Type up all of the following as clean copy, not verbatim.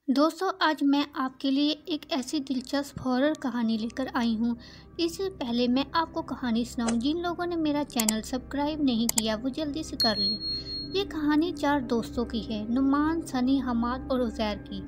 दोस्तों, आज मैं आपके लिए एक ऐसी दिलचस्प हॉरर कहानी लेकर आई हूँ। इससे पहले मैं आपको कहानी सुनाऊँ, जिन लोगों ने मेरा चैनल सब्सक्राइब नहीं किया वो जल्दी से कर लें। ये कहानी 4 दोस्तों की है, नुमान, सनी, हमाद और उज़ैर की।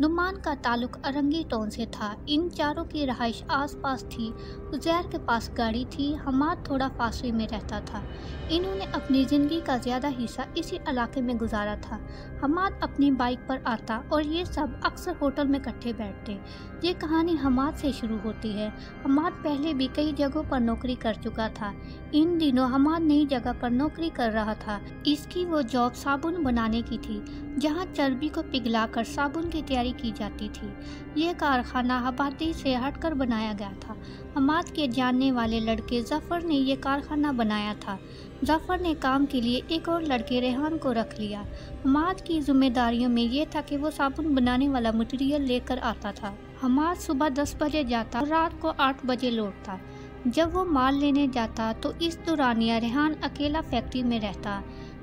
नुमान का ताल्लुक अरंगी टाउन से था। इन चारों की रहाइश आसपास थी। उज़ैर के पास गाड़ी थी, हमाद थोड़ा फासले में रहता था। इन्होंने अपनी ज़िंदगी का ज़्यादा हिस्सा इसी इलाके में गुजारा था। हमाद अपनी बाइक पर आता और ये सब अक्सर होटल में इकट्ठे बैठते। ये कहानी हमाद से शुरू होती है। हमाद पहले भी कई जगहों पर नौकरी कर चुका था। इन दिनों हमाद नई जगह पर नौकरी कर रहा था। इसकी वो जॉब साबुन बनाने की थी, जहाँ चर्बी को पिघलाकर साबुन की तैयारी की जाती थी। ये कारखाना आबादी से हटकर बनाया गया था। हमाद के जानने वाले लड़के जफर ने ये कारखाना बनाया था। जफर ने काम के लिए एक और लड़के रेहान को रख लिया। हमाद की जिम्मेदारियों में ये था कि वो साबुन बनाने वाला मटेरियल लेकर आता था। हमाद सुबह 10 बजे जाता और रात को 8 बजे लौटता। जब वो माल लेने जाता तो इस दौरानिया रेहान अकेला फैक्ट्री में रहता।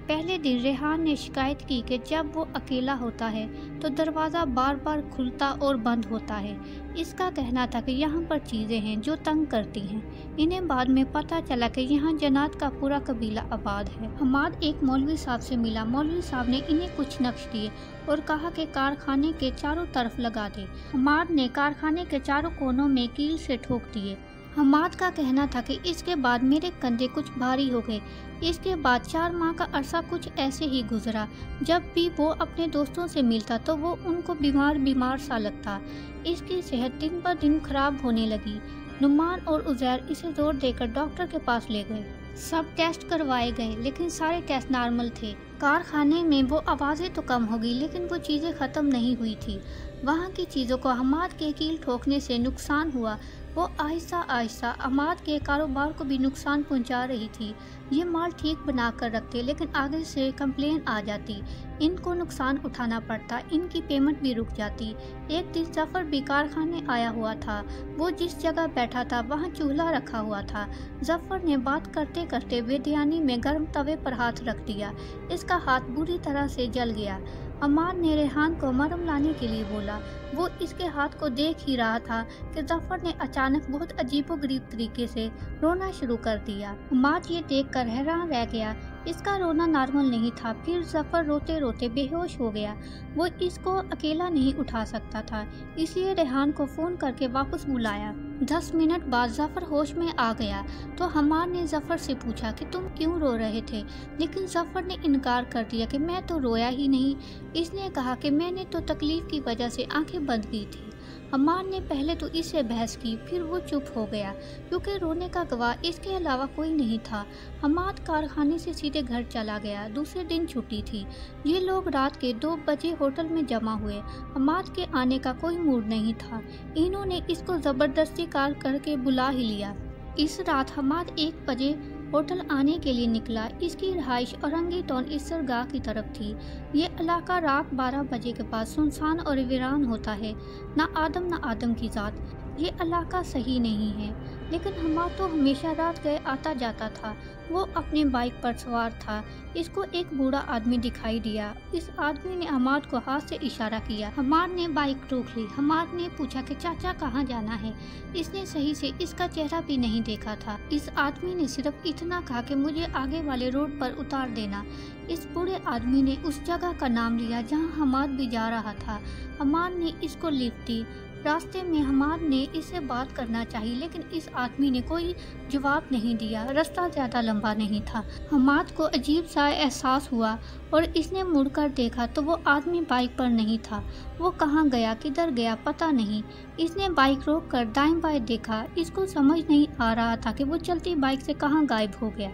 पहले दिन रेहान ने शिकायत की कि जब वो अकेला होता है तो दरवाज़ा बार बार खुलता और बंद होता है। इसका कहना था कि यहाँ पर चीज़ें हैं जो तंग करती हैं। इन्हें बाद में पता चला कि यहाँ जन्नात का पूरा कबीला आबाद है। हमाद एक मौलवी साहब से मिला। मौलवी साहब ने इन्हें कुछ नक्श दिए और कहा कि कारखाने के चारों तरफ लगा दे। हमाद ने कारखाने के चारों कोनों में कील से ठोक दिए। हमाद का कहना था कि इसके बाद मेरे कंधे कुछ भारी हो गए। इसके बाद 4 माह का अरसा कुछ ऐसे ही गुजरा। जब भी वो अपने दोस्तों से मिलता तो वो उनको बीमार सा लगता। इसकी सेहत दिन ब दिन खराब होने लगी। नुमान और उज़ैर इसे जोर देकर डॉक्टर के पास ले गए। सब टेस्ट करवाए गए, लेकिन सारे टेस्ट नॉर्मल थे। कारखाने में वो आवाज़ें तो कम हो गई, लेकिन वो चीज़ें ख़त्म नहीं हुई थी। वहाँ की चीज़ों को हमाद के कील ठोकने से नुकसान हुआ। वो आहिस्ता आहिस्ता हमाद के कारोबार को भी नुकसान पहुंचा रही थी। ये माल ठीक बना कर रखते, लेकिन आगे से कंप्लेन आ जाती। इनको नुकसान उठाना पड़ता, इनकी पेमेंट भी रुक जाती। एक दिन जफर भी कारखाने आया हुआ था। वो जिस जगह बैठा था वहाँ चूल्हा रखा हुआ था। जफर ने बात करते करते बेदयानी में गर्म तवे पर हाथ रख दिया। इसका हाथ बुरी तरह से जल गया। हमाद ने रेहान को मरहम लाने के लिए बोला। वो इसके हाथ को देख ही रहा था कि जफर ने अचानक बहुत अजीबोगरीब तरीके से रोना शुरू कर दिया। हमाद ये देखकर हैरान रह गया। इसका रोना नॉर्मल नहीं था। फिर जफर रोते रोते बेहोश हो गया। वो इसको अकेला नहीं उठा सकता था, इसलिए रेहान को फ़ोन करके वापस बुलाया। 10 मिनट बाद जफर होश में आ गया तो हमाद ने जफर से पूछा कि तुम क्यों रो रहे थे, लेकिन जफर ने इनकार कर दिया कि मैं तो रोया ही नहीं। इसने कहा कि मैंने तो तकलीफ की वजह से आंखें बंद की थी। हमाद ने पहले तो इससे बहस की, फिर वो चुप हो गया क्योंकि रोने का गवाह इसके अलावा कोई नहीं था। हमाद कारखाने से सीधे घर चला गया। दूसरे दिन छुट्टी थी। ये लोग रात के 2 बजे होटल में जमा हुए। हमाद के आने का कोई मूड नहीं था। इन्होंने इसको ज़बरदस्ती कॉल करके बुला ही लिया। इस रात हमाद 1 बजे होटल आने के लिए निकला। इसकी रहाइश औरंगी टाउन इसरगाह की तरफ थी। ये इलाका रात 12 बजे के बाद सुनसान और वीरान होता है। ना आदम की ज़ात। ये इलाका सही नहीं है, लेकिन हमाद तो हमेशा रात गए आता जाता था। वो अपने बाइक पर सवार था। इसको एक बूढ़ा आदमी दिखाई दिया। इस आदमी ने हमाद को हाथ से इशारा किया। हमाद ने बाइक रोक ली। हमाद ने पूछा कि चाचा कहाँ जाना है। इसने सही से इसका चेहरा भी नहीं देखा था। इस आदमी ने सिर्फ इतना कहा कि मुझे आगे वाले रोड पर उतार देना। इस बूढ़े आदमी ने उस जगह का नाम लिया जहाँ हमाद भी जा रहा था। हमाद ने इसको लिफ्ट दी। रास्ते में हमाद ने इससे बात करना चाहिए, लेकिन इस आदमी ने कोई जवाब नहीं दिया। रास्ता ज़्यादा लंबा नहीं था। हमाद को अजीब सा एहसास हुआ और इसने मुड़कर देखा तो वो आदमी बाइक पर नहीं था। वो कहाँ गया, किधर गया, पता नहीं। इसने बाइक रोक कर दाएं बाएं देखा। इसको समझ नहीं आ रहा था कि वो चलती बाइक से कहाँ गायब हो गया।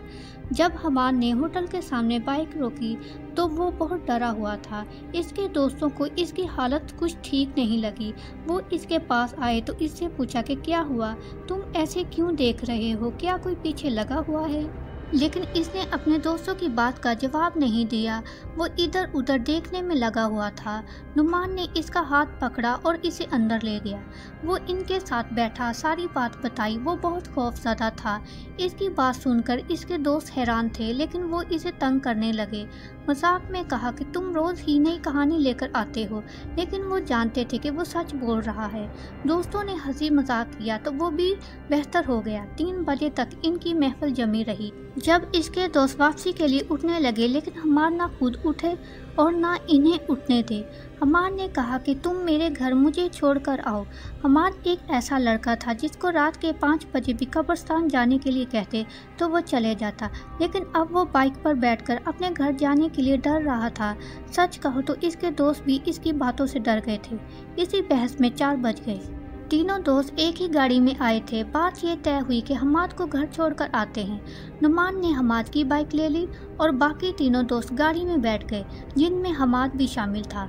जब हमाद ने होटल के सामने बाइक रोकी तो वो बहुत डरा हुआ था। इसके दोस्तों को इसकी हालत कुछ ठीक नहीं लगी। वो इसके पास आए तो इससे पूछा कि क्या हुआ, तुम ऐसे क्यों देख रहे हो, क्या कोई पीछे लगा हुआ है। लेकिन इसने अपने दोस्तों की बात का जवाब नहीं दिया। वो इधर उधर देखने में लगा हुआ था। नुमान ने इसका हाथ पकड़ा और इसे अंदर ले गया। वो इनके साथ बैठा, सारी बात बताई। वो बहुत खौफज़दा था। इसकी बात सुनकर इसके दोस्त हैरान थे, लेकिन वो इसे तंग करने लगे। मजाक में कहा कि तुम रोज़ ही नई कहानी लेकर आते हो, लेकिन वो जानते थे कि वो सच बोल रहा है। दोस्तों ने हंसी मजाक किया तो वो भी बेहतर हो गया। 3 बजे तक इनकी महफिल जमी रही। जब इसके दोस्त वापसी के लिए उठने लगे, लेकिन हमार ना खुद उठे और ना इन्हें उठने दे। हमार ने कहा कि तुम मेरे घर मुझे छोड़कर आओ। हमार एक ऐसा लड़का था जिसको रात के 5 बजे भी कब्रिस्तान जाने के लिए कहते तो वो चले जाता, लेकिन अब वो बाइक पर बैठकर अपने घर जाने के लिए डर रहा था। सच कहो तो इसके दोस्त भी इसकी बातों से डर गए थे। इसी बहस में 4 बज गए। तीनों दोस्त एक ही गाड़ी में आए थे। बात ये तय हुई कि हमाद को घर छोड़कर आते हैं। नुमान ने हमाद की बाइक ले ली और बाकी तीनों दोस्त गाड़ी में बैठ गए, जिनमें हमाद भी शामिल था।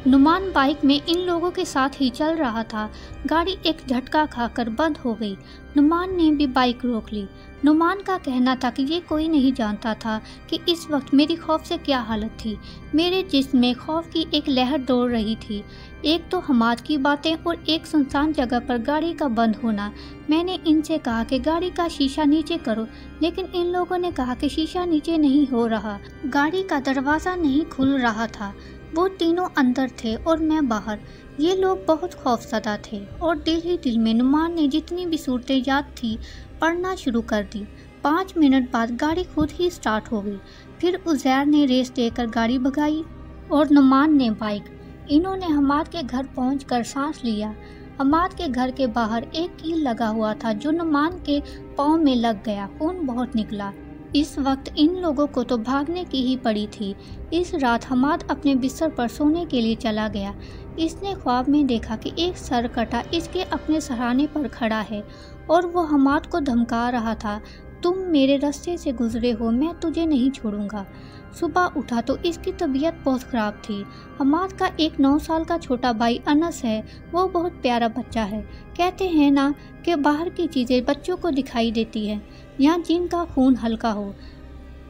नुमान बाइक में इन लोगों के साथ ही चल रहा था। गाड़ी एक झटका खाकर बंद हो गई। नुमान ने भी बाइक रोक ली। नुमान का कहना था कि ये कोई नहीं जानता था कि इस वक्त मेरी खौफ से क्या हालत थी। मेरे जिस्म में खौफ की एक लहर दौड़ रही थी। एक तो हमाद की बातें और एक सुनसान जगह पर गाड़ी का बंद होना। मैंने इनसे कहा कि गाड़ी का शीशा नीचे करो, लेकिन इन लोगों ने कहा कि शीशा नीचे नहीं हो रहा। गाड़ी का दरवाज़ा नहीं खुल रहा था। वो तीनों अंदर थे और मैं बाहर। ये लोग बहुत खौफज़दा थे और दिल ही दिल में नुमान ने जितनी भी सूरतें याद थी पढ़ना शुरू कर दी। 5 मिनट बाद गाड़ी खुद ही स्टार्ट हो गई। फिर उज़ैर ने रेस देकर गाड़ी भगाई और नुमान ने बाइक। इन्होंने हमाद के घर पहुंचकर सांस लिया। हमाद के घर के बाहर एक कील लगा हुआ था जो नुमान के पाँव में लग गया। खून बहुत निकला। इस वक्त इन लोगों को तो भागने की ही पड़ी थी। इस रात हमाद अपने बिस्तर पर सोने के लिए चला गया। इसने ख्वाब में देखा कि एक सरकटा इसके अपने सराहने पर खड़ा है और वो हमाद को धमका रहा था, तुम मेरे रास्ते से गुजरे हो, मैं तुझे नहीं छोड़ूंगा। सुबह उठा तो इसकी तबीयत बहुत ख़राब थी। हमाद का एक 9 साल का छोटा भाई अनस है। वो बहुत प्यारा बच्चा है। कहते हैं ना कि बाहर की चीज़ें बच्चों को दिखाई देती हैं या जिनका खून हल्का हो।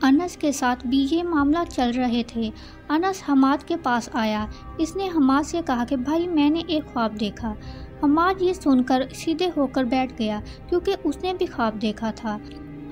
अनस के साथ भी ये मामला चल रहे थे। अनस हमाद के पास आया। इसने हमाद से कहा कि भाई मैंने एक ख्वाब देखा। हमाद ये सुनकर सीधे होकर बैठ गया क्योंकि उसने भी ख्वाब देखा था।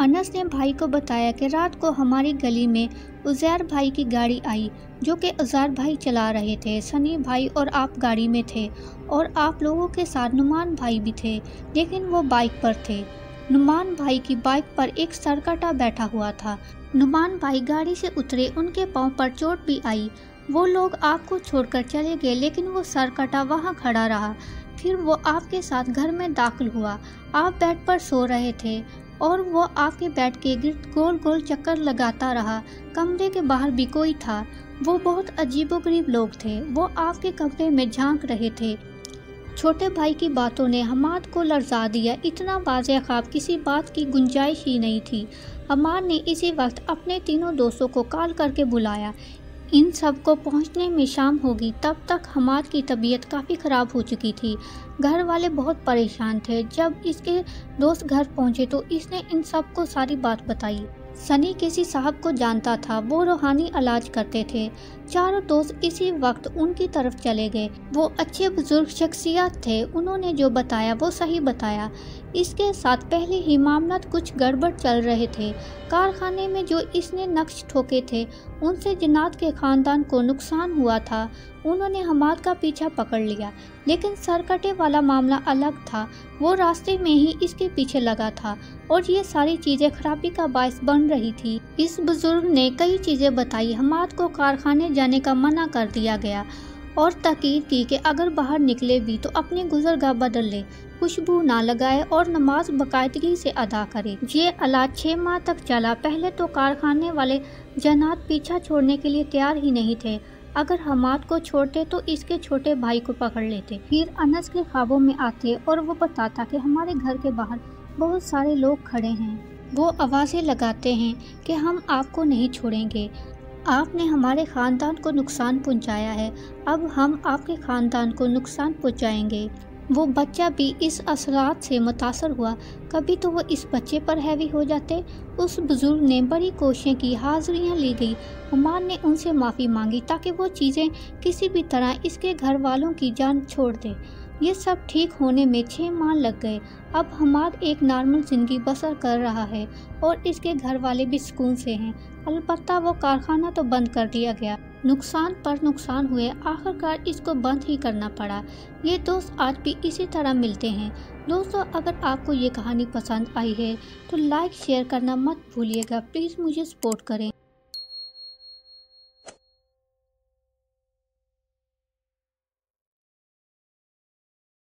अनस ने भाई को बताया कि रात को हमारी गली में उज़ैर भाई की गाड़ी आई जो कि उज़ैर भाई चला रहे थे। सनी भाई और आप गाड़ी में थे और आप लोगों के साथ नुमान भाई भी थे, लेकिन वो बाइक पर थे। नुमान भाई की बाइक पर एक सरकटा बैठा हुआ था। नुमान भाई गाड़ी से उतरे, उनके पांव पर चोट भी आई। वो लोग आपको छोड़कर चले गए, लेकिन वो सरकटा वहाँ खड़ा रहा। फिर वो आपके साथ घर में दाखिल हुआ। आप बेड पर सो रहे थे और वो आपके बेड के गिर्द गोल गोल चक्कर लगाता रहा। कमरे के बाहर भी कोई था। वो बहुत अजीबोगरीब लोग थे। वो आपके कमरे में झांक रहे थे। छोटे भाई की बातों ने हमाद को लर्जा दिया। इतना वाज़ेह ख्वाब किसी बात की गुंजाइश ही नहीं थी। हमाद ने इसी वक्त अपने तीनों दोस्तों को कॉल करके बुलाया। इन सब को पहुंचने में शाम होगी। तब तक हमाद की तबीयत काफ़ी ख़राब हो चुकी थी। घर वाले बहुत परेशान थे। जब इसके दोस्त घर पहुंचे तो इसने इन सब को सारी बात बताई। सनी किसी साहब को जानता था, वो रूहानी इलाज करते थे। चारों दोस्त इसी वक्त उनकी तरफ चले गए। वो अच्छे बुजुर्ग शख्सियत थे। उन्होंने जो बताया वो सही बताया। इसके साथ पहले ही मामला कुछ गड़बड़ चल रहे थे। कारखाने में जो इसने नक्श ठोके थे उनसे जिन्नात के ख़ानदान को नुकसान हुआ था। उन्होंने हमाद का पीछा पकड़ लिया, लेकिन सरकटे वाला मामला अलग था। वो रास्ते में ही इसके पीछे लगा था और ये सारी चीज़ें खराबी का बायस बन रही थी। इस बुजुर्ग ने कई चीज़ें बताई। हमाद को कारखाने जाने का मना कर दिया गया और ताकीद की कि अगर बाहर निकले भी तो अपनी गुजरगाह बदल ले, खुशबू ना लगाए और नमाज बाकायदगी से अदा करे। ये इलाज 6 माह तक चला। पहले तो कारखाने वाले जनात पीछा छोड़ने के लिए तैयार ही नहीं थे। अगर हमाद को छोड़ते तो इसके छोटे भाई को पकड़ लेते। फिर अनस के ख्वाबों में आते और वो बताता कि हमारे घर के बाहर बहुत सारे लोग खड़े हैं। वो आवाज़ें लगाते हैं कि हम आपको नहीं छोड़ेंगे। आपने हमारे ख़ानदान को नुकसान पहुंचाया है, अब हम आपके ख़ानदान को नुकसान पहुंचाएंगे। वो बच्चा भी इस असरात से मुतासर हुआ। कभी तो वो इस बच्चे पर हैवी हो जाते। उस बुजुर्ग ने बड़ी कोशिशें की, हाजिरियाँ ली गई। हमाद ने उनसे माफ़ी मांगी ताकि वो चीज़ें किसी भी तरह इसके घर वालों की जान छोड़ दे। ये सब ठीक होने में 6 माह लग गए। अब हमाद एक नॉर्मल ज़िंदगी बसर कर रहा है और इसके घर वाले भी सुकून से हैं। अलबत्ता वो कारखाना तो बंद कर दिया गया। नुकसान पर नुकसान हुए, आखिरकार इसको बंद ही करना पड़ा। ये दोस्त आज भी इसी तरह मिलते हैं। दोस्तों, अगर आपको ये कहानी पसंद आई है तो लाइक शेयर करना मत भूलिएगा। प्लीज़ मुझे सपोर्ट करें।